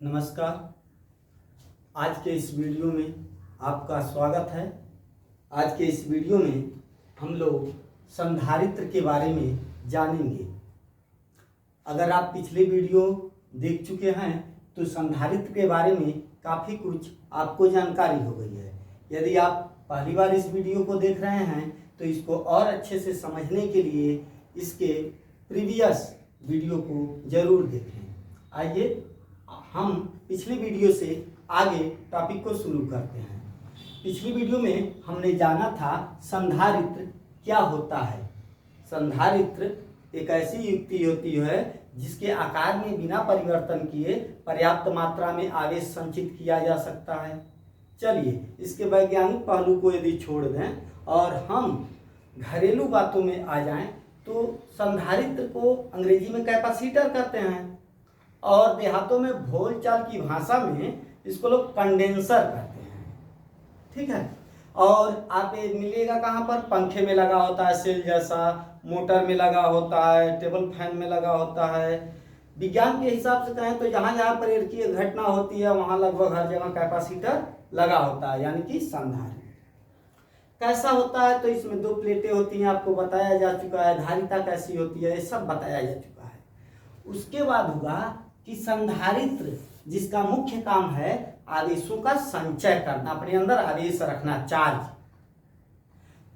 नमस्कार। आज के इस वीडियो में आपका स्वागत है। आज के इस वीडियो में हम लोग संधारित्र के बारे में जानेंगे। अगर आप पिछले वीडियो देख चुके हैं तो संधारित्र के बारे में काफ़ी कुछ आपको जानकारी हो गई है। यदि आप पहली बार इस वीडियो को देख रहे हैं तो इसको और अच्छे से समझने के लिए इसके प्रीवियस वीडियो को ज़रूर देखें। आइए हम पिछली वीडियो से आगे टॉपिक को शुरू करते हैं। पिछली वीडियो में हमने जाना था संधारित्र क्या होता है। संधारित्र एक ऐसी युक्ति होती है जिसके आकार में बिना परिवर्तन किए पर्याप्त मात्रा में आवेश संचित किया जा सकता है। चलिए इसके वैज्ञानिक पहलू को यदि छोड़ दें और हम घरेलू बातों में आ जाएं तो संधारित्र को अंग्रेजी में कैपेसिटर कहते हैं और देहातों में बोलचाल की भाषा में इसको लोग कंडेंसर कहते हैं। ठीक है। और आप ये मिलेगा कहाँ पर? पंखे में लगा होता है सेल जैसा, मोटर में लगा होता है, टेबल फैन में लगा होता है। विज्ञान के हिसाब से कहें तो जहाँ जहाँ प्रेरकीय घटना होती है वहाँ लगभग हर जगह कैपेसिटर लगा होता है, यानी कि संधारित्र। कैसा होता है? तो इसमें दो प्लेटें होती हैं, आपको बताया जा चुका है। धारिता कैसी होती है ये सब बताया जा चुका है। उसके बाद हुआ कि संधारित्र जिसका मुख्य काम है आवेशों का संचय करना, अपने अंदर आवेश रखना, चार्ज।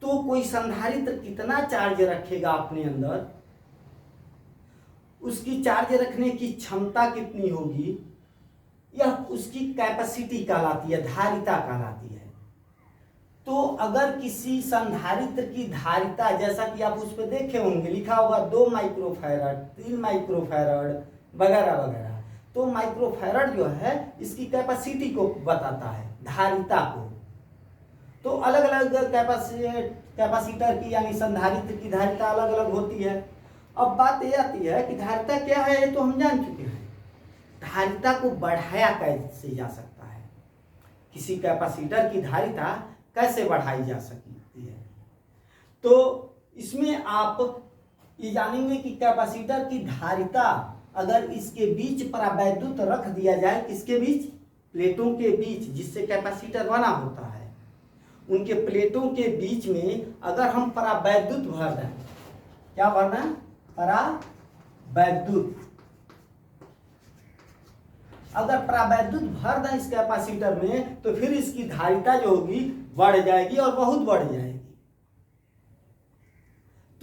तो कोई संधारित्र कितना चार्ज रखेगा अपने अंदर, उसकी चार्ज रखने की क्षमता कितनी होगी, यह उसकी कैपेसिटी कहलाती है, धारिता कहलाती है। तो अगर किसी संधारित्र की धारिता, जैसा कि आप उस पर देखे होंगे लिखा होगा 2 माइक्रोफैरड, 3 माइक्रोफैरड वगैरह वगैरह, तो माइक्रोफैरड जो है इसकी कैपेसिटी को बताता है, धारिता को। तो अलग अलग कैपेसिटर की यानी संधारित्र की धारिता अलग अलग होती है। अब बात ये आती है कि धारिता क्या है, ये तो हम जान चुके हैं। धारिता को बढ़ाया कैसे जा सकता है, किसी कैपेसिटर की धारिता कैसे बढ़ाई जा सकती है। तो इसमें आप ये जानेंगे कि कैपेसिटर की धारिता अगर इसके बीच परावैद्युत रख दिया जाए, किसके बीच? प्लेटों के बीच, जिससे कैपेसिटर बना होता है, उनके प्लेटों के बीच में अगर हम परावैद्युत भर दें, क्या भरना है? परावैद्युत। अगर परावैद्युत भर दें इस कैपेसिटर में तो फिर इसकी धारिता जो होगी बढ़ जाएगी और बहुत बढ़ जाएगी।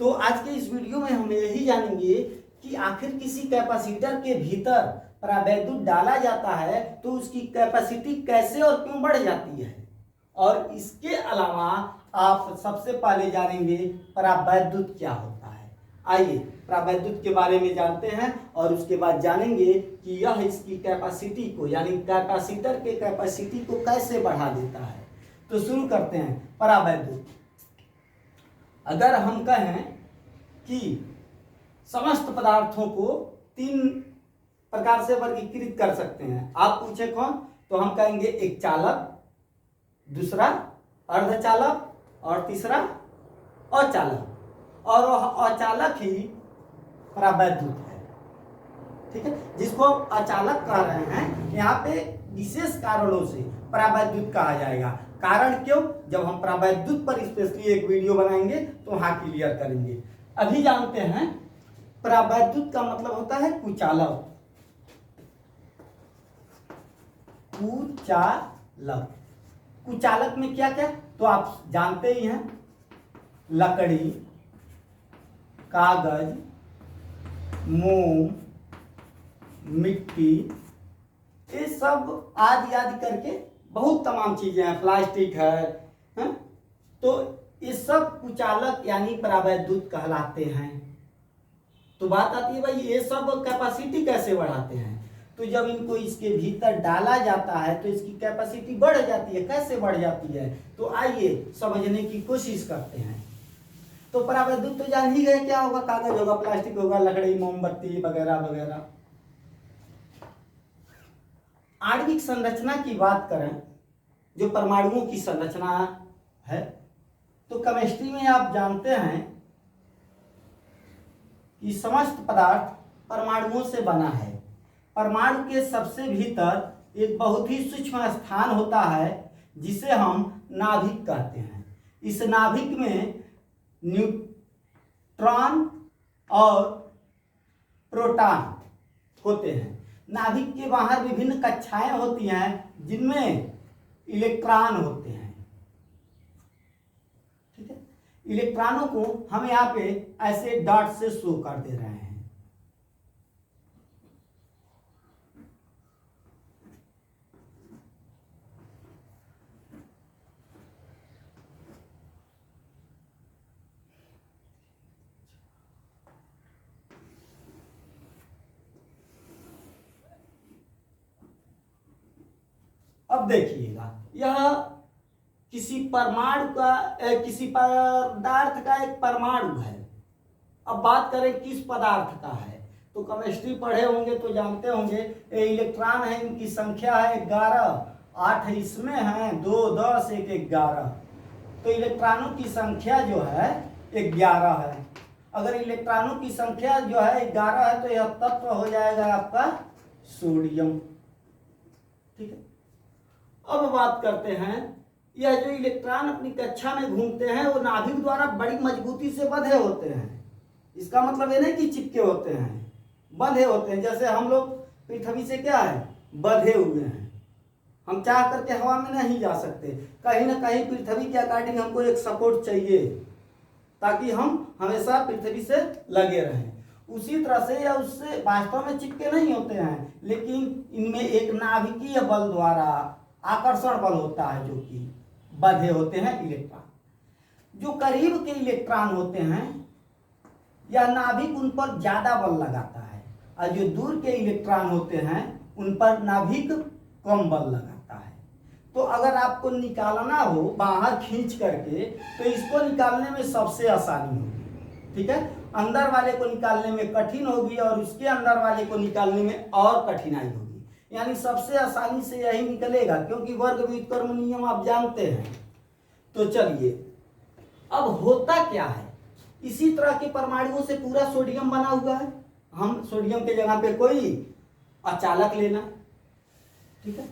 तो आज के इस वीडियो में हम यही जानेंगे कि आखिर किसी कैपेसिटर के भीतर परावैद्युत डाला जाता है तो उसकी कैपेसिटी कैसे और क्यों बढ़ जाती है। और इसके अलावा आप सबसे पहले जानेंगे परावैद्युत क्या होता है। आइए परावैद्युत के बारे में जानते हैं और उसके बाद जानेंगे कि यह इसकी कैपेसिटी को यानी कैपेसिटर के कैपेसिटी को कैसे बढ़ा देता है। तो शुरू करते हैं परावैद्युत। अगर हम कहें कि समस्त पदार्थों को 3 प्रकार से वर्गीकृत कर सकते हैं, आप पूछे कौन, तो हम कहेंगे एक चालक, दूसरा अर्धचालक और तीसरा अचालक। और वह अचालक ही परावैद्युत है। ठीक है, जिसको आप अचालक कह रहे हैं, यहाँ पे विशेष कारणों से परावैद्युत कहा जाएगा। कारण क्यों? जब हम परावैद्युत पर स्पेशली एक वीडियो बनाएंगे तो वहां क्लियर करेंगे। अभी जानते हैं परावैद्युत का मतलब होता है कुचालक। कुचालक, कुचालक में क्या क्या, तो आप जानते ही हैं, लकड़ी, कागज, मोम, मिट्टी, ये सब आदि आदि करके बहुत तमाम चीजें हैं, प्लास्टिक है? तो ये सब कुचालक यानी परावैद्युत कहलाते हैं। तो बात आती है भाई ये सब कैपेसिटी कैसे बढ़ाते हैं। तो जब इनको इसके भीतर डाला जाता है तो इसकी कैपेसिटी बढ़ जाती है। कैसे बढ़ जाती है, तो आइए समझने की कोशिश करते हैं। तो परावैद्युत तो जान ही गए क्या होगा, कागज होगा, प्लास्टिक होगा, लकड़ी, मोमबत्ती वगैरह वगैरह। आणविक संरचना की बात करें, जो परमाणुओं की संरचना है, तो केमिस्ट्री में आप जानते हैं कि समस्त पदार्थ परमाणुओं से बना है। परमाणु के सबसे भीतर एक बहुत ही सूक्ष्म स्थान होता है जिसे हम नाभिक कहते हैं। इस नाभिक में न्यूट्रॉन और प्रोटॉन होते हैं। नाभिक के बाहर विभिन्न कक्षाएं होती हैं जिनमें इलेक्ट्रॉन होते हैं। ठीक है, इलेक्ट्रॉनों को हम यहाँ पे ऐसे डॉट से शो कर दे रहे हैं। अब देखिएगा, यह किसी परमाणु का किसी पदार्थ का एक परमाणु है। अब बात करें किस पदार्थ का है, तो केमिस्ट्री पढ़े होंगे तो जानते होंगे ये इलेक्ट्रॉन है, इनकी संख्या है 11, 8 इसमें है, 2, 10, 1, 11। तो इलेक्ट्रॉनों की संख्या जो है 11 है। अगर इलेक्ट्रॉनों की संख्या जो है 11 है तो यह तत्व हो जाएगा आपका सोडियम। ठीक है, अब बात करते हैं, यह जो इलेक्ट्रॉन अपनी कक्षा में घूमते हैं वो नाभिक द्वारा बड़ी मजबूती से बंधे होते हैं। इसका मतलब ये नहीं कि चिपके होते हैं, बंधे होते हैं। जैसे हम लोग पृथ्वी से क्या है, बंधे हुए हैं। हम चाह करके हवा में नहीं जा सकते, कहीं ना कहीं पृथ्वी के अकॉर्डिंग हमको एक सपोर्ट चाहिए ताकि हम हमेशा पृथ्वी से लगे रहें। उसी तरह से या उससे वास्तव में चिपके नहीं होते हैं, लेकिन इनमें एक नाभिकीय बल द्वारा आकर्षण बल होता है जो कि बंधे होते हैं इलेक्ट्रॉन। जो करीब के इलेक्ट्रॉन होते हैं यह नाभिक उन पर ज्यादा बल लगाता है, और जो दूर के इलेक्ट्रॉन होते हैं उन पर नाभिक कम बल लगाता है। तो अगर आपको निकालना हो बाहर खींच करके तो इसको निकालने में सबसे आसानी होगी। ठीक है, अंदर वाले को निकालने में कठिन होगी और उसके अंदर वाले को निकालने में और कठिनाई होगी। यानी सबसे आसानी से यही निकलेगा, क्योंकि वर्ग व्युत्क्रम नियम आप जानते हैं। तो चलिए, अब होता क्या है, इसी तरह के परमाणुओं से पूरा सोडियम बना हुआ है। हम सोडियम के जगह पे कोई अचालक लेना, ठीक है,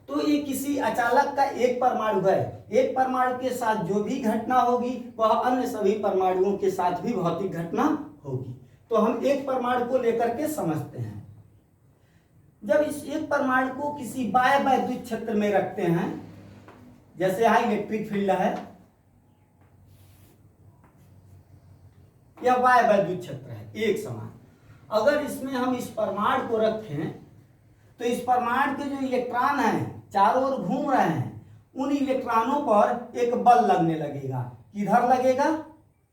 तो ये किसी अचालक का एक परमाणु है। एक परमाणु के साथ जो भी घटना होगी वह अन्य सभी परमाणुओं के साथ भी भौतिक घटना होगी। तो हम एक परमाणु को लेकर के समझते हैं। जब इस एक परमाणु को किसी बाह्य वैद्युत क्षेत्र में रखते हैं, जैसे यहां इलेक्ट्रिक फील्ड है, यह बाह्य वैद्युत क्षेत्र है एक समान। अगर इसमें हम इस परमाणु को रखें तो इस परमाणु के जो इलेक्ट्रॉन हैं चारों ओर घूम रहे हैं, उन इलेक्ट्रॉनों पर एक बल लगने लगेगा। किधर लगेगा,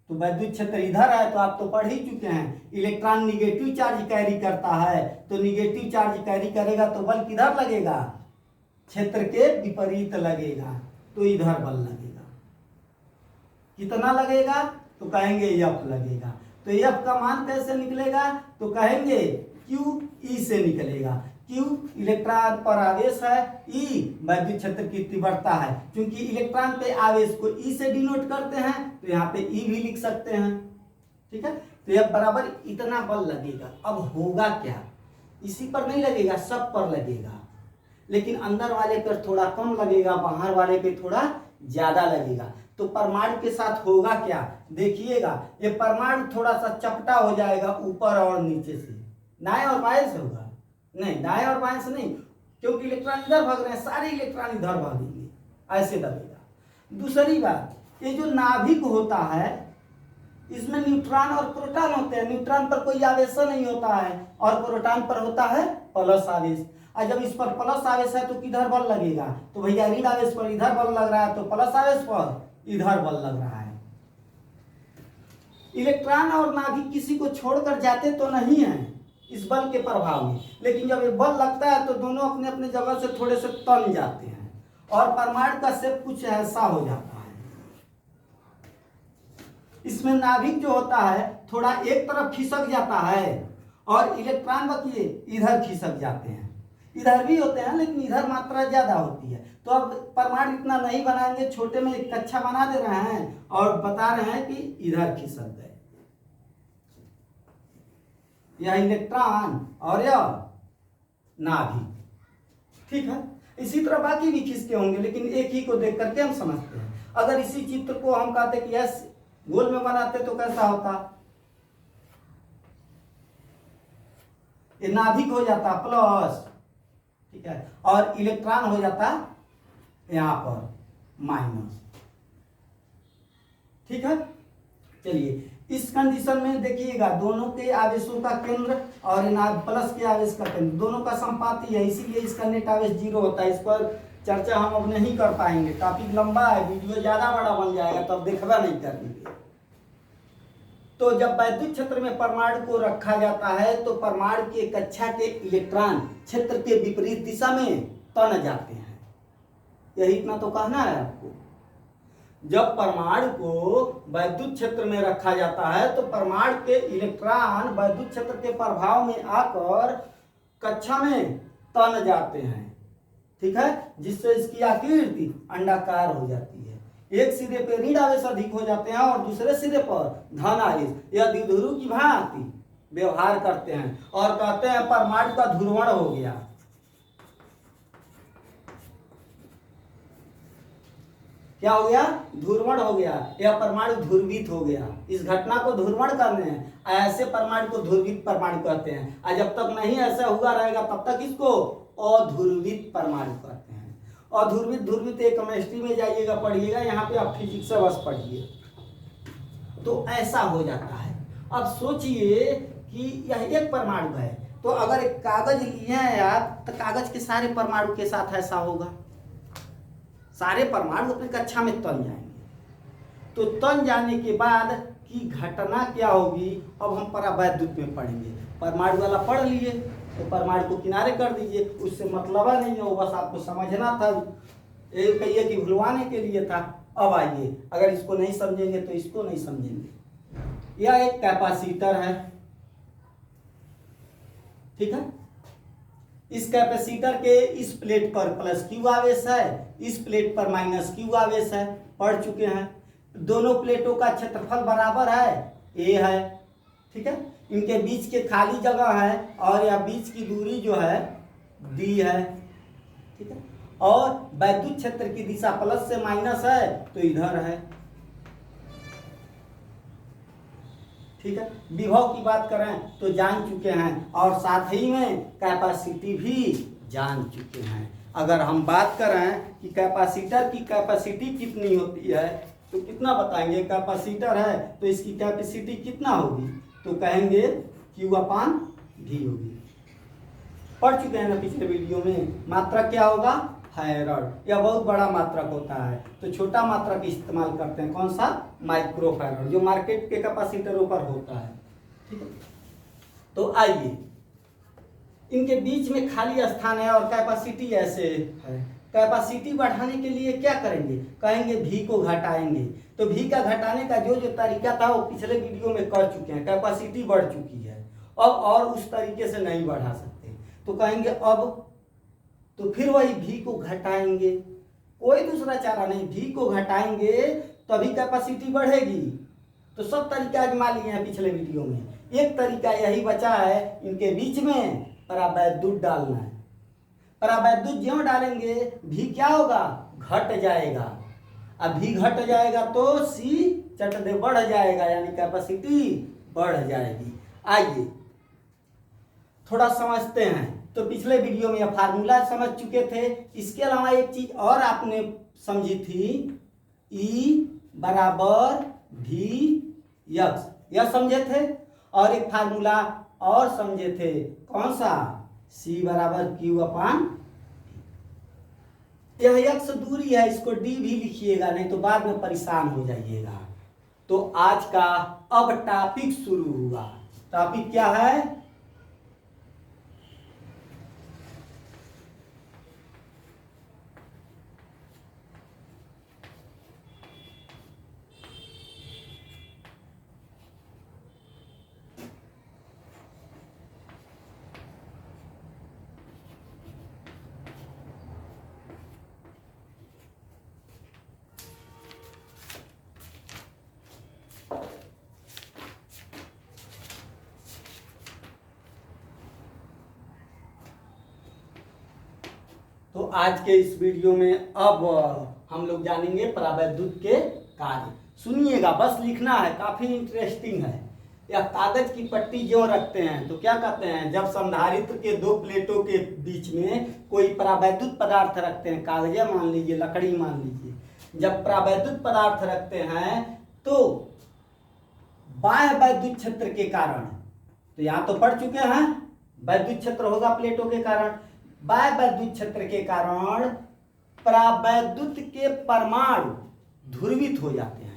तो वैद्युत क्षेत्र इधर है, तो आप तो पढ़ ही चुके हैं, इलेक्ट्रॉन निगेटिव चार्ज कैरी करता है, तो निगेटिव चार्ज कैरी करेगा तो बल किधर लगेगा, क्षेत्र के विपरीत लगेगा, तो इधर बल लगेगा। कितना लगेगा, तो कहेंगे एफ लगेगा। तो एफ का मान कैसे निकलेगा, तो कहेंगे क्यू ई से निकलेगा। क्यू इलेक्ट्रॉन पर आवेश है, ई वैद्युत क्षेत्र की तीव्रता है। क्योंकि इलेक्ट्रॉन पे आवेश को ई से डिनोट करते हैं तो यहाँ पे ई भी लिख सकते हैं। ठीक है, तो यह बराबर इतना बल लगेगा। अब होगा क्या, इसी पर नहीं लगेगा, सब पर लगेगा, लेकिन अंदर वाले पर थोड़ा कम लगेगा, बाहर वाले पे थोड़ा ज्यादा लगेगा। तो परमाणु के साथ होगा क्या, देखिएगा, ये परमाणु थोड़ा सा चपटा हो जाएगा ऊपर और नीचे से। दाएं और बाएं से होगा, नहीं दाएं और बाएं से नहीं, क्योंकि इलेक्ट्रॉन इधर भाग रहे हैं, सारे इलेक्ट्रॉन इधर भागेंगे, ऐसे दबेगा। दूसरी बात, ये जो नाभिक होता है इसमें न्यूट्रॉन और प्रोटॉन होते हैं। न्यूट्रॉन पर कोई आवेश नहीं होता है और प्रोटॉन पर होता है प्लस आवेश। और जब इस पर प्लस आवेश है तो किधर बल लगेगा, तो भैया ऋण आवेश पर इधर बल लग रहा है, तो प्लस आवेश पर इधर बल लग रहा है। इलेक्ट्रॉन और नाभिक किसी को छोड़कर जाते तो नहीं है इस बल के प्रभाव में, लेकिन जब ये बल लगता है तो दोनों अपने अपने जगह से थोड़े से तन जाते हैं और परमाणु का शेप कुछ ऐसा हो जाता है। इसमें नाभिक जो होता है थोड़ा एक तरफ खिसक जाता है और इलेक्ट्रॉन बकिए इधर खिसक जाते हैं। इधर भी होते हैं लेकिन इधर मात्रा ज्यादा होती है। तो अब परमाणु इतना नहीं बनाएंगे, छोटे में एक कक्षा बना दे रहे हैं और बता रहे हैं कि इधर खिसक गए। यह इलेक्ट्रॉन और यह नाभिक। ठीक है, इसी तरह बाकी भी खिसके होंगे, लेकिन एक ही को देख करके हम समझते हैं। अगर इसी चित्र को हम कहते कि यस गोल में बनाते तो कैसा होता, ये नाभिक हो जाता प्लस, ठीक है, और इलेक्ट्रॉन हो जाता यहां पर माइनस। ठीक है, चलिए इस कंडीशन में देखिएगा दोनों के आवेशों का केंद्र और प्लस के आवेश का केंद्र दोनों का संपाती है, इसीलिए इसका नेट आवेश 0 होता है। इस पर चर्चा हम अब नहीं कर पाएंगे, टॉपिक लंबा है, वीडियो ज्यादा बड़ा बन जाएगा तो अब देखना नहीं करेंगे। तो जब वैद्युत क्षेत्र में परमाणु को रखा जाता है तो परमाणु के कक्षा के इलेक्ट्रॉन क्षेत्र के विपरीत दिशा में तन जाते हैं। यही इतना तो कहना है आपको। जब परमाणु को वैद्युत क्षेत्र में रखा जाता है तो परमाणु के इलेक्ट्रॉन वैद्युत क्षेत्र के प्रभाव में आकर कक्षा में तन जाते हैं। ठीक है, जिससे इसकी आकृति अंडाकार हो जाती है। एक सिरे पे ऋण आवेश अधिक हो जाते हैं और दूसरे सिरे पर धन आवेश, यह द्विध्रुव की भांति व्यवहार करते हैं और कहते हैं परमाणु का ध्रुवण हो गया। क्या हो गया, ध्रुवण हो गया, यह परमाणु ध्रुवित हो गया। इस घटना को ध्रुवण करने हैं, ऐसे परमाणु को ध्रुवित परमाणु कहते हैं। और जब तक नहीं ऐसा हुआ रहेगा तब तक इसको अध्रुवित परमाणु कहते हैं। अध्रुवित ध्रुवित एक केमिस्ट्री में जाइएगा पढ़िएगा, यहाँ पे आप फिजिक्स से बस पढ़िए। तो ऐसा हो जाता है। अब सोचिए कि यह एक परमाणु है, तो अगर एक कागज लिए हैं आप तो कागज के सारे परमाणु के साथ ऐसा होगा, सारे परमाणु अपनी कक्षा में तन जाएंगे। तो तन जाने के बाद की घटना क्या होगी, अब हम परावैद्युत में पढ़ेंगे। परमाणु वाला पढ़ लिए तो परमाणु को किनारे कर दीजिए, उससे मतलब नहीं है, वो बस आपको समझना था, एक कहिए कि भुलवाने के लिए था। अब आइए, अगर इसको नहीं समझेंगे तो इसको नहीं समझेंगे। यह एक कैपेसिटर है, ठीक है। इस कैपेसिटर के इस प्लेट पर प्लस क्यू आवेश है, इस प्लेट पर माइनस क्यू आवेश है, पढ़ चुके हैं। दोनों प्लेटों का क्षेत्रफल बराबर है, ए है, ठीक है। इनके बीच के खाली जगह है और यह बीच की दूरी जो है डी है, ठीक है। और वैद्युत क्षेत्र की दिशा प्लस से माइनस है तो इधर है, ठीक है। विभव की बात करें तो जान चुके हैं और साथ ही में कैपेसिटी भी जान चुके हैं। अगर हम बात करें कि कैपेसिटर की कैपेसिटी कितनी होती है तो कितना बताएंगे, कैपेसिटर है तो इसकी कैपेसिटी कितना होगी, तो कहेंगे Q/V होगी। पढ़ चुके हैं ना पिछले वीडियो में। मात्रा क्या होगा, फैराड। यह बहुत बड़ा मात्रक होता है तो छोटा मात्रक इस्तेमाल करते हैं, कौन सा, माइक्रो फैराड, जो मार्केट के कैपेसिटरों पर होता है, ठीक है। तो आइए, इनके बीच में खाली स्थान है और कैपेसिटी ऐसे है। कैपेसिटी बढ़ाने के लिए क्या करेंगे, कहेंगे V को घटाएंगे। तो V का घटाने का जो तरीका था वो पिछले वीडियो में कर चुके हैं। कैपेसिटी बढ़ चुकी है, अब और उस तरीके से नहीं बढ़ा सकते, तो कहेंगे अब, तो फिर वही V को घटाएंगे, कोई दूसरा चारा नहीं, V को घटाएंगे तभी कैपेसिटी बढ़ेगी। तो सब तरीका आजमा लिए हैं पिछले वीडियो में। एक तरीका यही बचा है, इनके बीच में परावैद्युत डालना है। परावैद्युत ज्यों डालेंगे V क्या होगा, घट जाएगा। अब V घट जाएगा तो C चट दे बढ़ जाएगा, यानी कैपेसिटी बढ़ जाएगी। आइए थोड़ा समझते हैं। तो पिछले वीडियो में यह फार्मूला समझ चुके थे। इसके अलावा एक चीज और आपने समझी थी, E = Vx, यह समझे थे। और एक फार्मूला और समझे थे, कौन सा, C = Q/, यह x दूरी है, इसको d भी लिखिएगा नहीं तो बाद में परेशान हो जाइएगा। तो आज का अब टॉपिक शुरू हुआ। टॉपिक क्या है, आज के इस वीडियो में अब हम लोग जानेंगे परावैद्युत के कार्य। सुनिएगा, बस लिखना है, काफी इंटरेस्टिंग है। या कागज की पट्टी जो रखते हैं तो क्या कहते हैं, जब संधारित्र के दो प्लेटों के बीच में कोई परावैद्युत पदार्थ रखते हैं, कागज मान लीजिए, लकड़ी मान लीजिए, जब परावैद्युत पदार्थ रखते हैं तो बाह्य वैद्युत क्षेत्र के कारण, तो यहाँ तो पढ़ चुके हैं, वैद्युत क्षेत्र होगा प्लेटों के कारण, बाह्य वैद्युत क्षेत्र के कारण परावैद्युत के परमाणु ध्रुवित हो जाते हैं।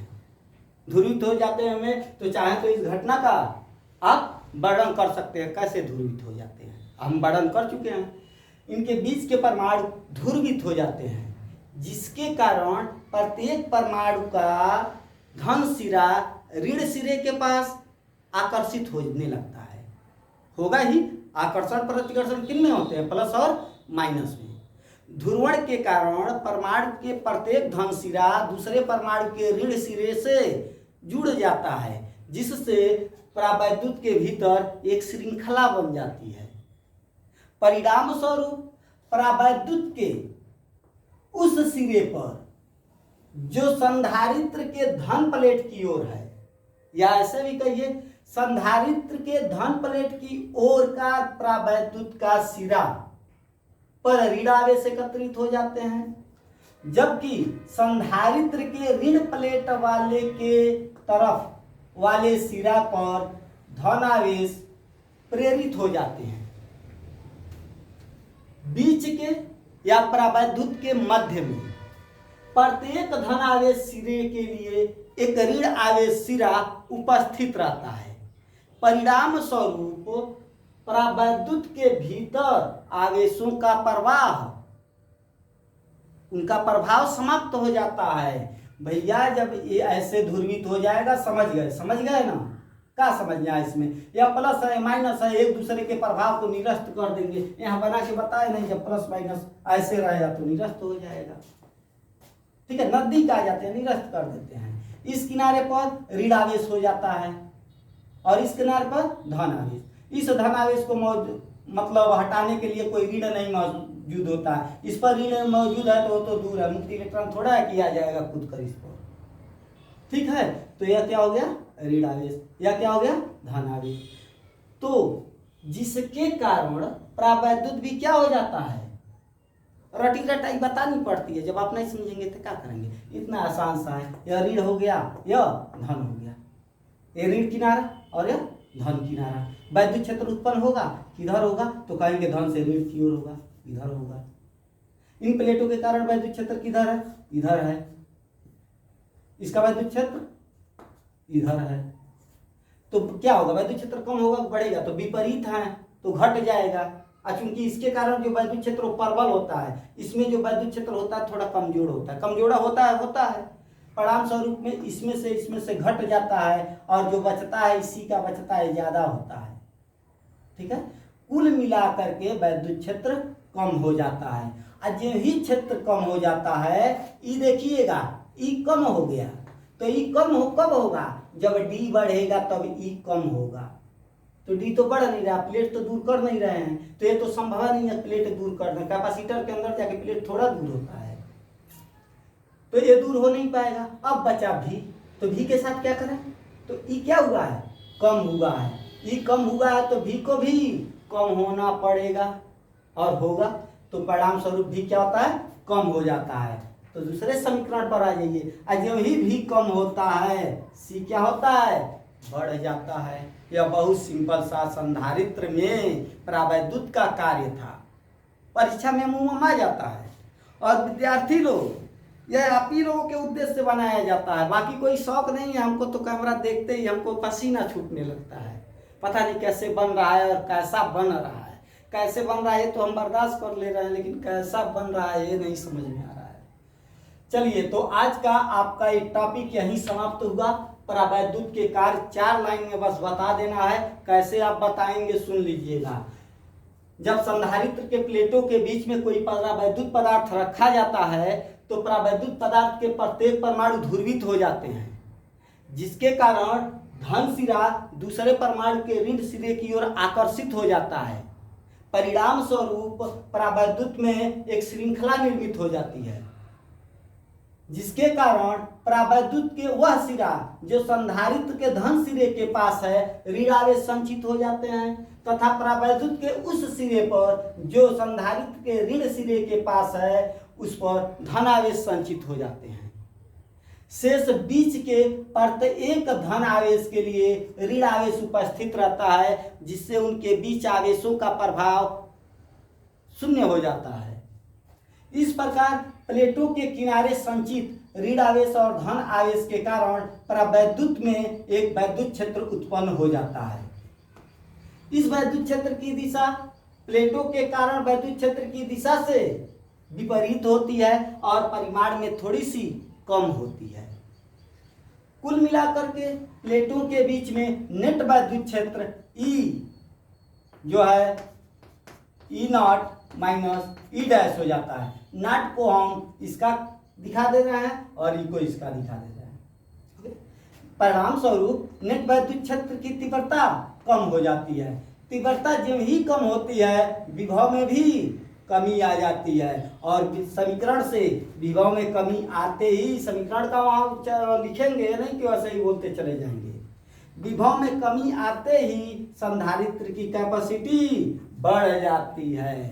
ध्रुवित हो जाते हैं हमें, तो चाहे तो इस घटना का आप वर्णन कर सकते हैं, कैसे ध्रुवित हो जाते हैं, हम वर्णन कर चुके हैं। इनके बीच के परमाणु ध्रुवित हो जाते हैं, जिसके कारण प्रत्येक परमाणु का धन सिरा ऋण सिरे के पास आकर्षित होने लगता है। होगा ही, आकर्षण प्रतिकर्षण किन में होते हैं, प्लस और माइनस में। ध्रुवण के कारण परमाणु के प्रत्येक धन सिरा दूसरे परमाणु के ऋण सिरे से जुड़ जाता है, जिससे परावैद्युत के भीतर एक श्रृंखला बन जाती है। परिणाम स्वरूप परावैद्युत के उस सिरे पर जो संधारित्र के धन प्लेट की ओर है, या ऐसे भी कहिए संधारित्र के धन प्लेट की ओर का परावैद्युत का सिरा पर ऋण आवेश एकत्रित हो जाते हैं, जबकि संधारित्र के ऋण प्लेट वाले के तरफ वाले सिरा पर धन आवेश प्रेरित हो जाते हैं। बीच के या परावैद्युत के मध्य में प्रत्येक धन आवेश सिरे के लिए एक ऋण आवेश सिरा उपस्थित रहता है। परिणाम स्वरूप परावैद्युत के भीतर आवेशों का प्रवाह, उनका प्रभाव समाप्त हो जाता है। भैया जब ये ऐसे ध्रुवित हो जाएगा, समझ गए ना, क्या समझना है इसमें, या प्लस है माइनस है, एक दूसरे के प्रभाव को निरस्त कर देंगे। यहाँ बना के बताए नहीं, जब प्लस माइनस ऐसे रहेगा तो निरस्त हो जाएगा। ठीक है, नजदीक आ जाते हैं, निरस्त कर देते हैं। इस किनारे पर ऋण आवेश हो जाता है और इस किनारे पर धन आवेश। इस धन आवेश को मतलब हटाने के लिए कोई ऋण नहीं मौजूद होता है, इस पर ऋण मौजूद है तो वो तो दूर है, मुक्ति इलेक्ट्रॉन थोड़ा है कि आ जाएगा खुद कर इस पर। ठीक है, तो यह क्या हो गया, ऋण आवेश, या क्या हो गया, धन आवेश। तो जिसके कारण परावैद्युत भी क्या हो जाता है, रटी रटाई बतानी पड़ती है, जब आप नहीं समझेंगे तो क्या करेंगे। इतना आसान सा है, यह ऋण हो गया, यह धन हो गया, ये ऋण किनारा और यह धन किनारा। वैद्युत क्षेत्र उत्पन्न होगा किधर होगा, तो कहेंगे धन से ऋण की ओर होगा, इधर होगा। इन प्लेटों के कारण वैद्युत क्षेत्र किधर है, इधर है। इसका वैद्युत क्षेत्र इधर है, तो क्या होगा, वैद्युत क्षेत्र कम होगा बढ़ेगा, तो विपरीत है तो घट जाएगा। चूंकि इसके कारण जो वैद्युत क्षेत्र प्रबल होता है, इसमें जो वैद्युत क्षेत्र होता है थोड़ा कमजोर होता है, कमजोरा होता है। परिणाम स्वरूप में इसमें से घट जाता है, और जो बचता है इसी का बचता है, ज्यादा होता है। ठीक है, कुल मिलाकर के वैद्युत क्षेत्र कम हो जाता है। और यही क्षेत्र कम हो जाता है, ई देखिएगा, ई कम हो गया, तो ई कब होगा, जब डी बढ़ेगा तब ई कम होगा। तो डी तो बढ़ नहीं रहा, प्लेट तो दूर कर नहीं रहे हैं, तो ये तो संभव नहीं है प्लेट दूर करना। कैपेसिटर के अंदर जाके प्लेट थोड़ा दूर होता है, तो ये दूर हो नहीं पाएगा। अब बचा भी, तो भी के साथ क्या करें, तो ई क्या हुआ है, कम हुआ है। ई कम हुआ है तो भी को भी कम होना पड़ेगा, और होगा तो परिणाम स्वरूप भी क्या होता है, कम हो जाता है। तो दूसरे समीकरण पर आ जाइए, जो ही भी कम होता है सी क्या होता है, बढ़ जाता है। यह बहुत सिंपल सा संधारित्र में परावैद्युत का कार्य था, परीक्षा में मुंह में आ जाता है। और विद्यार्थी लोग, यह आप ही लोगों के उद्देश्य से बनाया जाता है, बाकी कोई शौक नहीं है। हमको तो कैमरा देखते ही हमको पसीना छूटने लगता है, पता नहीं कैसे बन रहा है और कैसा बन रहा है। कैसे बन रहा है तो हम बर्दाश्त कर ले रहे हैं, लेकिन कैसा बन रहा है ये नहीं समझ में आ रहा है। चलिए, तो आज का आपका ये टॉपिक यहीं समाप्त हुआ। परावैद्युत के कार्य 4 लाइन में बस बता देना है, कैसे आप बताएंगे सुन लीजिएगा। जब संधारित्र के प्लेटों के बीच में कोई परावैद्युत पदार्थ रखा जाता है, तो परावैद्युत पदार्थ के प्रत्येक परमाणु ध्रुवित हो जाते हैं, जिसके कारण धन सिरा दूसरे परमाणु के ऋण सिरे की ओर आकर्षित हो जाता है। परिणाम स्वरूप परावैद्युत में एक श्रृंखला निर्मित हो जाती है, जिसके कारण परावैद्युत के वह सिरा जो संधारित्र के धन सिरे के पास है ऋण आवेश संचित हो जाते हैं, तथा परावैद्युत के उस सिरे पर जो संधारित्र के ऋण सिरे के पास है उस पर धन आवेश संचित हो जाते हैं। शेष बीच के प्रत्येक धन आवेश के लिए ऋण आवेश उपस्थित रहता है, जिससे उनके बीच आवेशों का प्रभाव शून्य हो जाता है। इस प्रकार प्लेटों के किनारे संचित ऋण आवेश और धन आवेश के कारण परावैद्युत में एक वैद्युत क्षेत्र उत्पन्न हो जाता है। इस वैद्युत क्षेत्र की दिशा प्लेटों के कारण वैद्युत क्षेत्र की दिशा से विपरीत होती है और परिमाण में थोड़ी सी कम होती है। कुल मिलाकर के प्लेटों के बीच में नेट वैद्युत क्षेत्र E जो है E0 माइनस E डैश हो जाता है। नॉट को हम इसका दिखा दे रहे हैं और E को इसका दिखा दे रहे हैं। परिणाम स्वरूप नेट वैद्युत क्षेत्र की तीव्रता कम हो जाती है। तीव्रता जब ही कम होती है विभव में भी कमी आ जाती है, और समीकरण से विभव में कमी आते ही समीकरण का वहाँ लिखेंगे नहीं कि वैसे ही बोलते चले जाएंगे। विभव में कमी आते ही संधारित्र की कैपेसिटी बढ़ जाती है।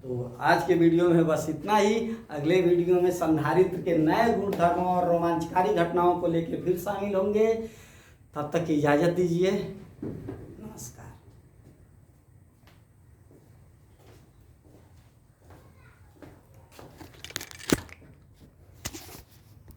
तो आज के वीडियो में बस इतना ही। अगले वीडियो में संधारित्र के नए गुणधर्मों और रोमांचकारी घटनाओं को लेकर फिर शामिल होंगे। तब तक की इजाज़त दीजिए। नमस्कार।